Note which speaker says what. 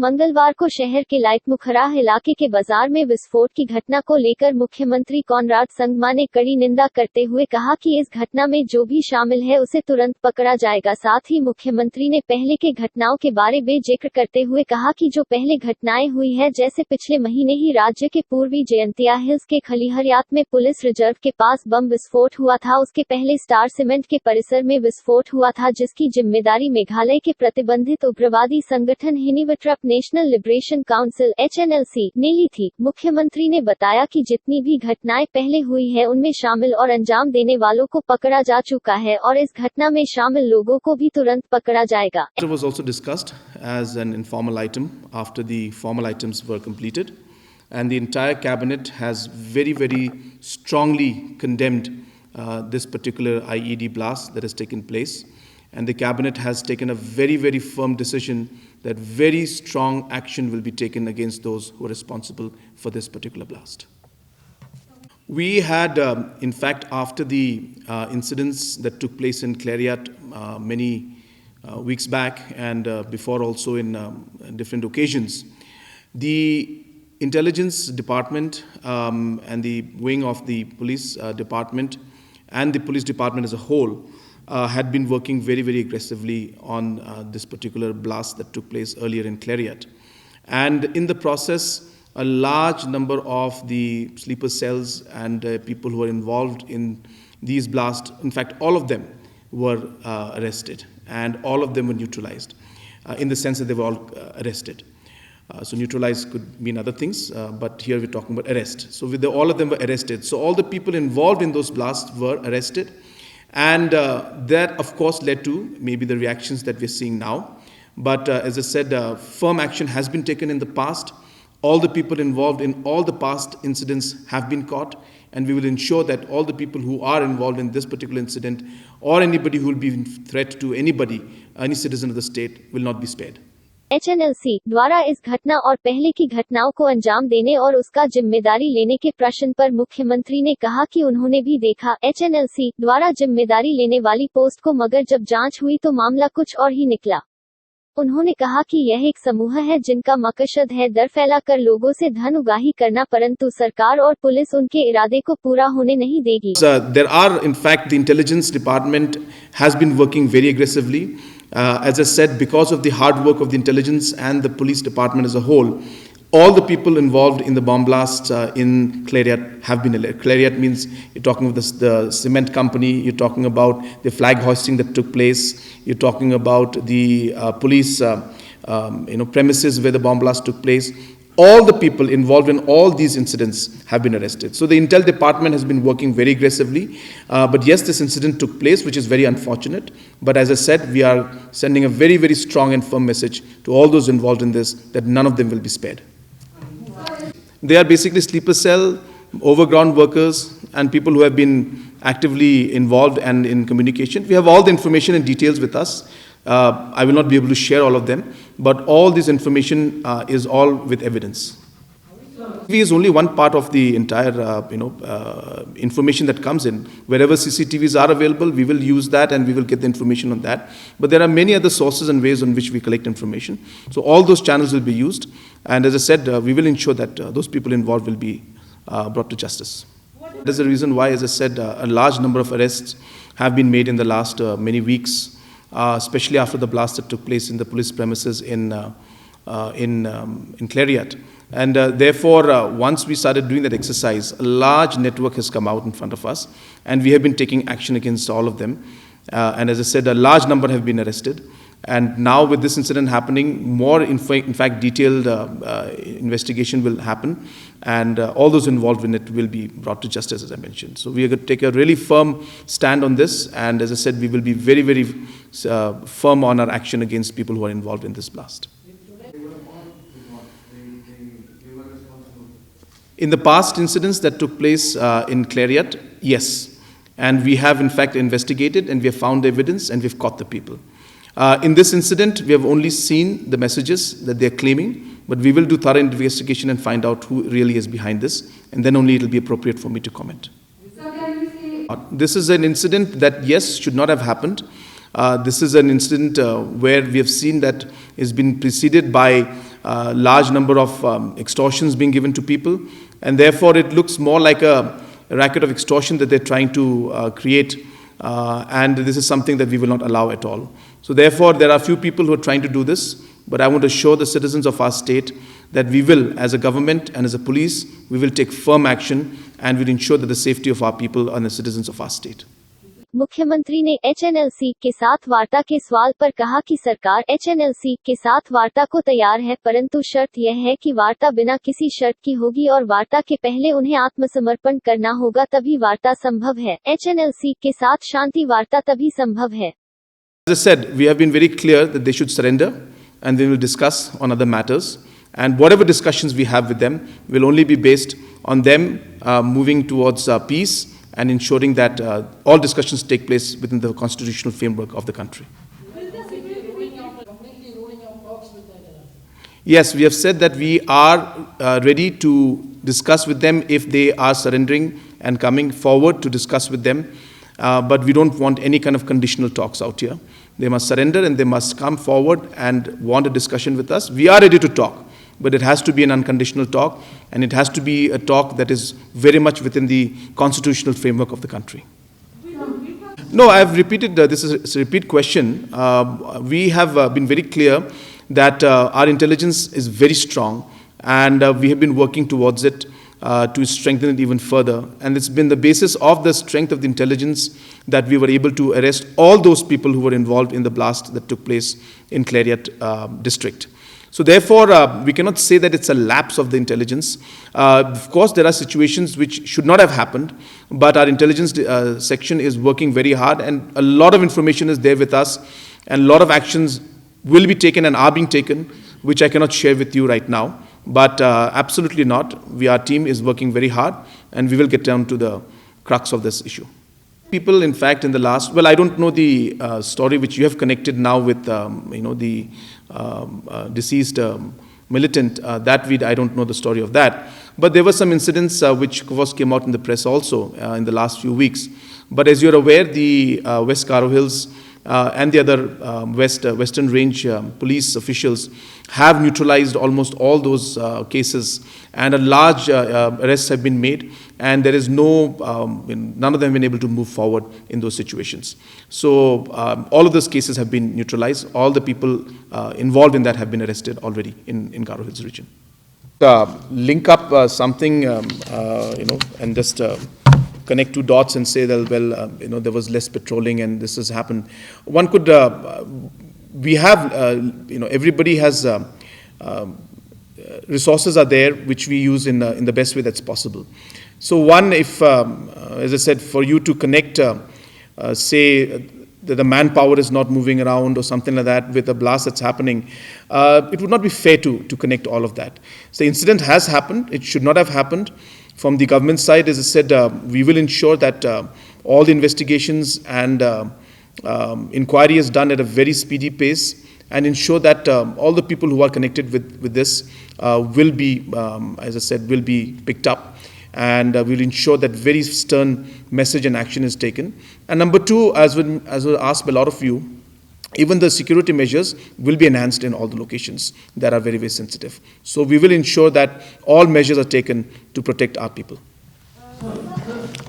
Speaker 1: मंगलवार को शहर के लाइट मुखराह इलाके के बाजार में विस्फोट की घटना को लेकर मुख्यमंत्री कॉनराड संगमा ने कड़ी निंदा करते हुए कहा कि इस घटना में जो भी शामिल है उसे तुरंत पकड़ा जाएगा। साथ ही मुख्यमंत्री ने पहले के घटनाओं के बारे में जिक्र करते हुए कहा कि जो पहले घटनाएं हुई है, जैसे पिछले महीने ही राज्य के पूर्वी जयंतिया हिल्स के खलिहरियात में पुलिस रिजर्व के पास बम विस्फोट हुआ था, उसके पहले स्टार सीमेंट के परिसर में विस्फोट हुआ था, जिसकी जिम्मेदारी मेघालय के प्रतिबंधित उग्रवादी संगठन हिनीवट्रप नेशनल लिबरेशन काउंसिल (HNLC) ने ली थी। मुख्यमंत्री ने बताया कि जितनी भी घटनाएं पहले हुई है उनमें शामिल और अंजाम देने वालों को पकड़ा जा चुका है और इस घटना में शामिल लोगों को भी तुरंत पकड़ा जाएगा।
Speaker 2: It was also discussed as an informal item after the formal items were completed, and the entire cabinet has very strongly condemned this particular IED blast that has taken place. And the cabinet has taken a very firm decision that very strong action will be taken against those who are responsible for this particular blast. We had, in fact, after the incidents that took place in Clariat many weeks back and before also in different occasions, the intelligence department and the wing of the police department and the police department as a whole had been working very aggressively on this particular blast that took place earlier in Clariat. And in the process, a large number of the sleeper cells and people who were involved in these blasts, in fact, all of them were arrested and all of them were neutralized in the sense that they were all arrested. So neutralized could mean other things, but here we're talking about arrest. So all of them were arrested. So all the people involved in those blasts were arrested. And that, of course, led to maybe the reactions that we're seeing now. But as I said, firm action has been taken in the past. All the people involved in all the past incidents have been caught. And we will ensure that all the people who are involved in this particular incident or anybody who will be in threat to anybody, any citizen of the state, will not be spared.
Speaker 1: HNLC द्वारा इस घटना और पहले की घटनाओं को अंजाम देने और उसका जिम्मेदारी लेने के प्रश्न पर मुख्यमंत्री ने कहा कि उन्होंने भी देखा HNLC द्वारा जिम्मेदारी लेने वाली पोस्ट को, मगर जब जांच हुई तो मामला कुछ और ही निकला। उन्होंने कहा कि यह एक समूह है जिनका मकसद है डर फैलाकर लोगों से धन उगाही करना, परंतु सरकार और पुलिस उनके इरादे को पूरा होने नहीं देगी।
Speaker 2: There are, in fact, the intelligence department has been working very aggressively. As I said, because of the hard work of the intelligence and the police department as a whole, all the people involved in the bomb blast in Clariat have been elected. Clariat means you're talking about the cement company, you're talking about the flag hoisting that took place, you're talking about the police premises where the bomb blast took place. All the people involved in all these incidents have been arrested. So the Intel department has been working very aggressively. But yes, this incident took place, which is very unfortunate. But as I said, we are sending a very strong and firm message to all those involved in this that none of them will be spared. They are basically sleeper cell, overground workers, and people who have been actively involved and in communication. We have all the information and details with us. I will not be able to share all of them, but all this information is all with evidence. CCTV is only one part of the entire, information that comes in. Wherever CCTVs are available, we will use that and we will get the information on that. But there are many other sources and ways on which we collect information. So all those channels will be used. And as I said, we will ensure that those people involved will be brought to justice. That is the reason why, as I said, a large number of arrests have been made in the last many weeks, especially after the blast that took place in the police premises in Clariat. And therefore, once we started doing that exercise, a large network has come out in front of us, and we have been taking action against all of them. And as I said, a large number have been arrested. And now with this incident happening, more in fact detailed investigation will happen, and all those involved in it will be brought to justice, as I mentioned. So we are going to take a really firm stand on this, and as I said, we will be very firm on our action against people who are involved in this blast. In the past incidents that took place in Clariat, yes. And we have in fact investigated, and we have found evidence, and we've caught the people. In this incident, we have only seen the messages that they're claiming, but we will do thorough investigation and find out who really is behind this, and then only it will be appropriate for me to comment. This is an incident that, yes, should not have happened. This is an incident where we have seen that it's been preceded by large number of extortions being given to people, and therefore it looks more like a racket of extortion that they're trying to create, and this is something that we will not allow at all. So therefore, there are few people who are trying to do this, but I want to assure the citizens of our state that we will, as a government and as a police, we will take firm action and will ensure that the safety of our people and the citizens of our state.
Speaker 1: मुख्यमंत्री ने एचएनएलसी के साथ वार्ता के सवाल पर कहा कि सरकार एचएनएलसी के साथ वार्ता को तैयार है, परंतु शर्त यह है कि वार्ता बिना किसी शर्त की होगी और वार्ता के पहले उन्हें आत्मसमर्पण करना होगा, तभी वार्ता संभव है। एचएनएलसी के साथ शांति वार्ता तभी संभव है।
Speaker 2: As I said, we have been very clear that they should surrender and we will discuss on other matters, and whatever discussions we have with them will only be based on them moving towards peace and ensuring that all discussions take place within the constitutional framework of the country. Yes, we have said that we are ready to discuss with them if they are surrendering and coming forward to discuss with them, but we don't want any kind of conditional talks out here. They must surrender and they must come forward and want a discussion with us. We are ready to talk, but it has to be an unconditional talk, and it has to be a talk that is very much within the constitutional framework of the country. No, I have repeated, this is a repeat question. We have been very clear that our intelligence is very strong, and we have been working towards it to strengthen it even further. And it's been the basis of the strength of the intelligence that we were able to arrest all those people who were involved in the blast that took place in Clariat district. So therefore, we cannot say that it's a lapse of the intelligence. Of course, there are situations which should not have happened, but our intelligence section is working very hard, and a lot of information is there with us, and a lot of actions will be taken and are being taken, which I cannot share with you right now. But absolutely not. Our team is working very hard, and we will get down to the crux of this issue. People, in fact, in the last, well, I don't know the story which you have connected now with, the deceased militant. I don't know the story of that. But there were some incidents which, of course, came out in the press also in the last few weeks. But as you're aware, the West Garo Hills and the other Western Range police officials have neutralized almost all those cases, and a large arrests have been made, and there is none of them have been able to move forward in those situations. So all of those cases have been neutralized. All the people involved in that have been arrested already in Garo Hills region. Link up something, and just connect two dots and say that, well, there was less patrolling and this has happened. One could, we have, everybody has, resources are there which we use in the best way that's possible. So one, if, as I said, for you to connect, say, that the manpower is not moving around or something like that with a blast that's happening, it would not be fair to connect all of that. So the incident has happened. It should not have happened. From the government side, as I said, we will ensure that all the investigations and inquiry is done at a very speedy pace, and ensure that all the people who are connected with this will be, as I said, will be picked up, and we'll ensure that very stern message and action is taken. And number two, as was asked by a lot of you, even the security measures will be enhanced in all the locations that are very, very sensitive. So we will ensure that all measures are taken to protect our people.